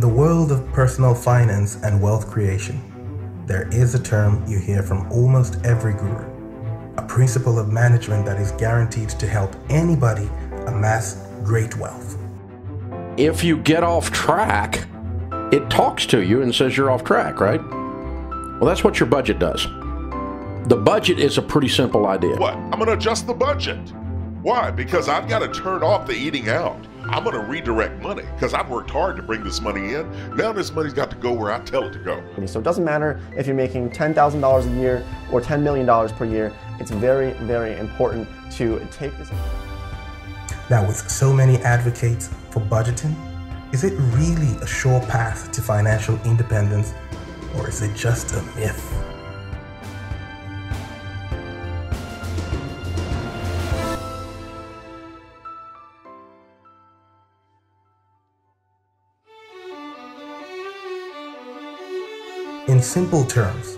the world of personal finance and wealth creation, there is a term you hear from almost every guru, a principle of management that is guaranteed to help anybody amass great wealth. If you get off track, it talks to you and says you're off track, right? Well, that's what your budget does. The budget is a pretty simple idea. What? I'm going to adjust the budget. Why? Because I've got to turn off the eating out. I'm going to redirect money because I've worked hard to bring this money in. Now this money's got to go where I tell it to go. So it doesn't matter if you're making $10,000 a year or $10 million per year. It's very, very important to take this. Now, with so many advocates for budgeting, is it really a sure path to financial independence, or is it just a myth? In simple terms,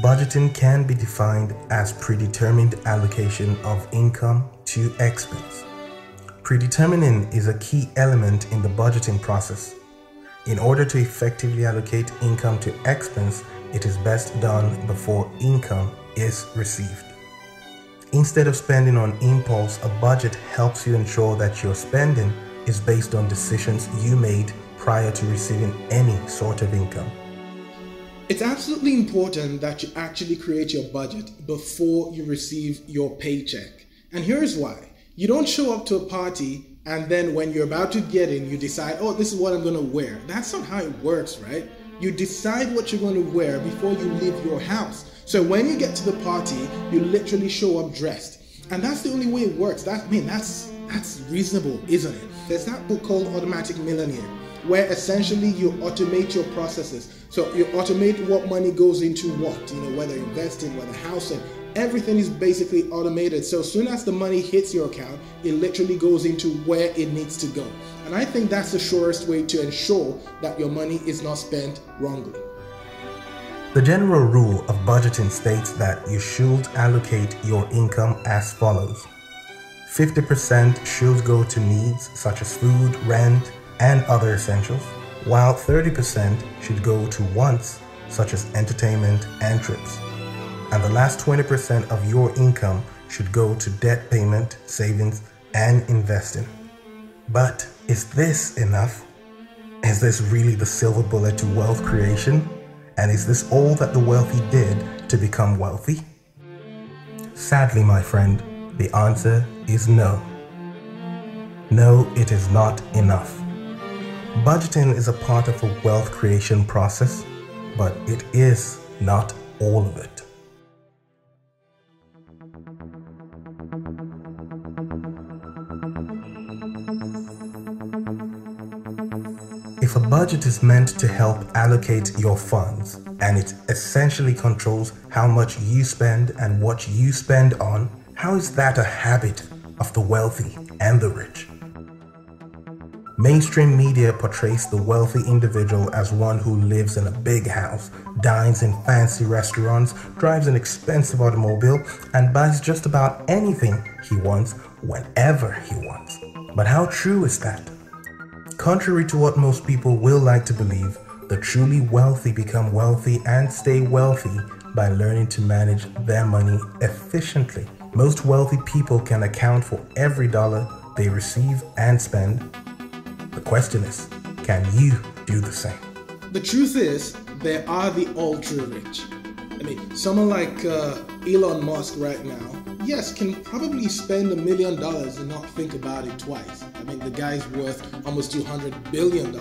budgeting can be defined as predetermined allocation of income to expense. Predetermining is a key element in the budgeting process. In order to effectively allocate income to expense, it is best done before income is received. Instead of spending on impulse, a budget helps you ensure that your spending is based on decisions you made prior to receiving any sort of income. It's absolutely important that you actually create your budget before you receive your paycheck. And here's why. You don't show up to a party and then when you're about to get in, you decide, oh, this is what I'm going to wear. That's not how it works, right? You decide what you're going to wear before you leave your house. So when you get to the party, you literally show up dressed. And that's the only way it works. That's reasonable, isn't it? There's that book called Automatic Millionaire, where essentially you automate your processes. So you automate what money goes into what, whether investing, whether housing, everything is basically automated. So as soon as the money hits your account, it literally goes into where it needs to go. And I think that's the surest way to ensure that your money is not spent wrongly. The general rule of budgeting states that you should allocate your income as follows. 50% should go to needs such as food, rent, and other essentials, while 30% should go to wants such as entertainment and trips. And the last 20% of your income should go to debt payment, savings, and investing. But is this enough? Is this really the silver bullet to wealth creation? And is this all that the wealthy did to become wealthy? Sadly, my friend, the answer is no. No, it is not enough. Budgeting is a part of a wealth creation process, but it is not all of it. If a budget is meant to help allocate your funds, and it essentially controls how much you spend and what you spend on, how is that a habit of the wealthy and the rich? Mainstream media portrays the wealthy individual as one who lives in a big house, dines in fancy restaurants, drives an expensive automobile, and buys just about anything he wants whenever he wants. But how true is that? Contrary to what most people will like to believe, the truly wealthy become wealthy and stay wealthy by learning to manage their money efficiently. Most wealthy people can account for every dollar they receive and spend. The question is, can you do the same? The truth is, there are the ultra rich. Someone like Elon Musk right now, yes, can probably spend $1 million and not think about it twice. The guy's worth almost $200 billion.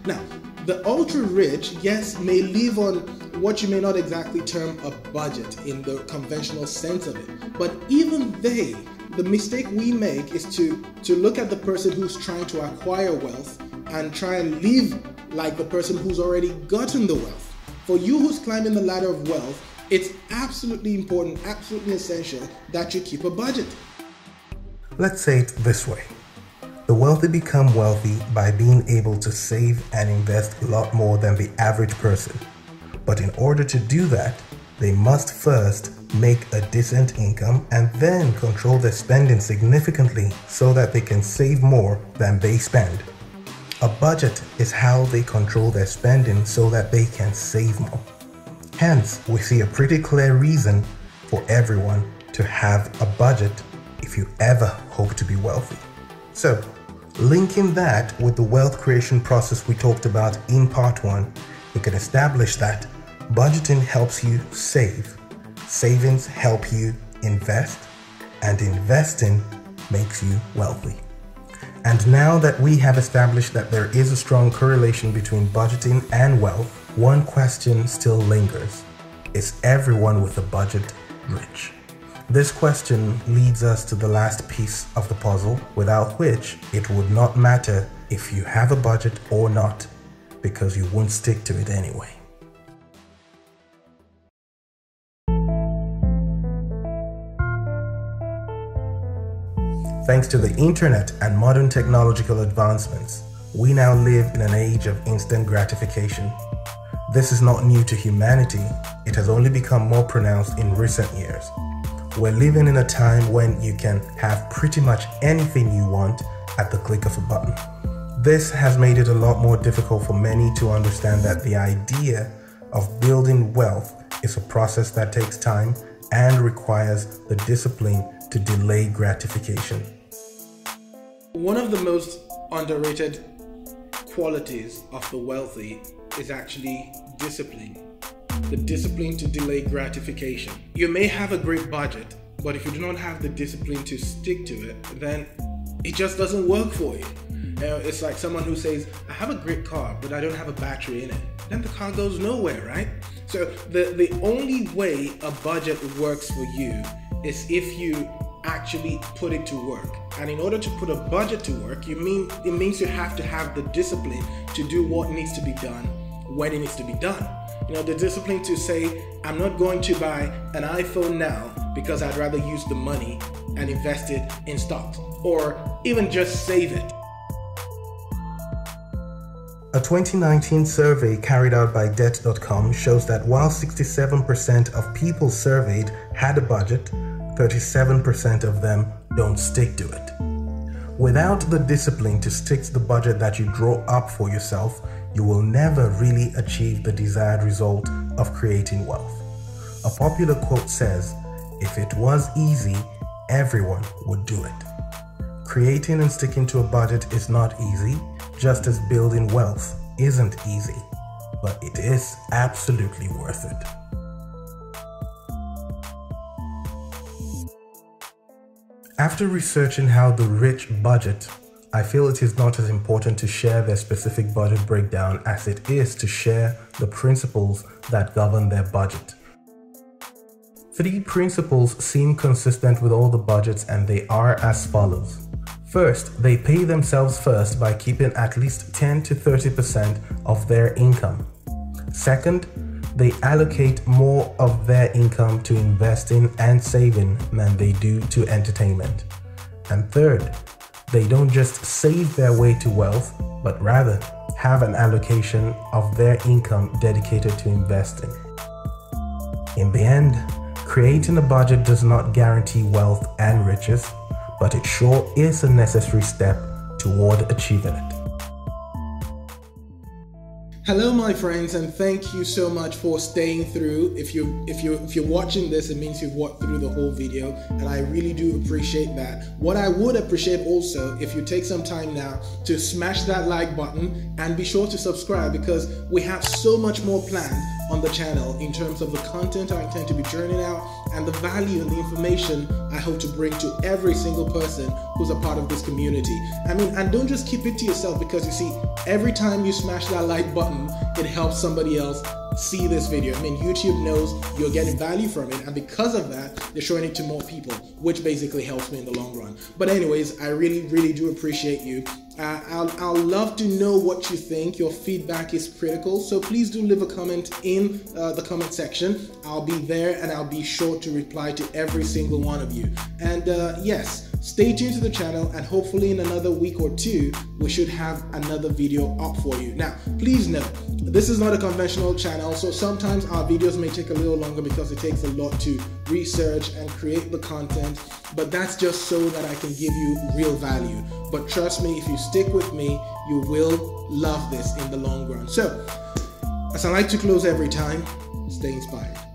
Now, the ultra rich, yes, may live on what you may not exactly term a budget in the conventional sense of it. But even they, the mistake we make is to look at the person who's trying to acquire wealth and try and live like the person who's already gotten the wealth. For you who's climbing the ladder of wealth, it's absolutely important, absolutely essential that you keep a budget. Let's say it this way. The wealthy become wealthy by being able to save and invest a lot more than the average person. But in order to do that, they must first make a decent income and then control their spending significantly so that they can save more than they spend. A budget is how they control their spending so that they can save more. Hence, we see a pretty clear reason for everyone to have a budget if you ever hope to be wealthy. So, linking that with the wealth creation process we talked about in part 1, we can establish that budgeting helps you save, savings help you invest, and investing makes you wealthy. And now that we have established that there is a strong correlation between budgeting and wealth, one question still lingers. Is everyone with a budget rich? This question leads us to the last piece of the puzzle, without which it would not matter if you have a budget or not, because you won't stick to it anyway. Thanks to the internet and modern technological advancements, we now live in an age of instant gratification. This is not new to humanity, it has only become more pronounced in recent years. We're living in a time when you can have pretty much anything you want at the click of a button. This has made it a lot more difficult for many to understand that the idea of building wealth is a process that takes time and requires the discipline to delay gratification. One of the most underrated qualities of the wealthy is actually discipline. The discipline to delay gratification. You may have a great budget, but if you do not have the discipline to stick to it, then it just doesn't work for you. It's like someone who says, I have a great car, but I don't have a battery in it. Then the car goes nowhere, right? So the only way a budget works for you is if you actually put it to work. And in order to put a budget to work, it means you have to have the discipline to do what needs to be done when it needs to be done. You know, the discipline to say, I'm not going to buy an iPhone now because I'd rather use the money and invest it in stocks, or even just save it. A 2019 survey carried out by Debt.com shows that while 67% of people surveyed had a budget, 37% of them don't stick to it. Without the discipline to stick to the budget that you draw up for yourself, you will never really achieve the desired result of creating wealth. A popular quote says, if it was easy, everyone would do it. Creating and sticking to a budget is not easy, just as building wealth isn't easy, but it is absolutely worth it. After researching how the rich budget, I feel it is not as important to share their specific budget breakdown as it is to share the principles that govern their budget. 3 principles seem consistent with all the budgets, and they are as follows. First, they pay themselves first by keeping at least 10 to 30% of their income. Second, they allocate more of their income to investing and saving than they do to entertainment. And third, they don't just save their way to wealth, but rather have an allocation of their income dedicated to investing. In the end, creating a budget does not guarantee wealth and riches, but it sure is a necessary step toward achieving it. Hello my friends, and thank you so much for staying through. If you're watching this, it means you've watched through the whole video, and I really do appreciate that. What I would appreciate also, if you take some time now to smash that like button and be sure to subscribe, because we have so much more planned on the channel in terms of the content I intend to be churning out and the value and the information I hope to bring to every single person who's a part of this community. I mean, and don't just keep it to yourself, because you see, every time you smash that like button, it helps somebody else see this video. I mean, YouTube knows you're getting value from it, and because of that, they're showing it to more people, which basically helps me in the long run. But anyways, I really do appreciate you. I'll love to know what you think. Your feedback is critical, so please do leave a comment in the comment section. I'll be there, and I'll be sure to reply to every single one of you. And yes, stay tuned to the channel, and hopefully in another week or two, we should have another video up for you. Now, please note, this is not a conventional channel, so sometimes our videos may take a little longer because it takes a lot to research and create the content, but that's just so that I can give you real value. But trust me, if you stick with me, you will love this in the long run. So, as I like to close every time, stay inspired.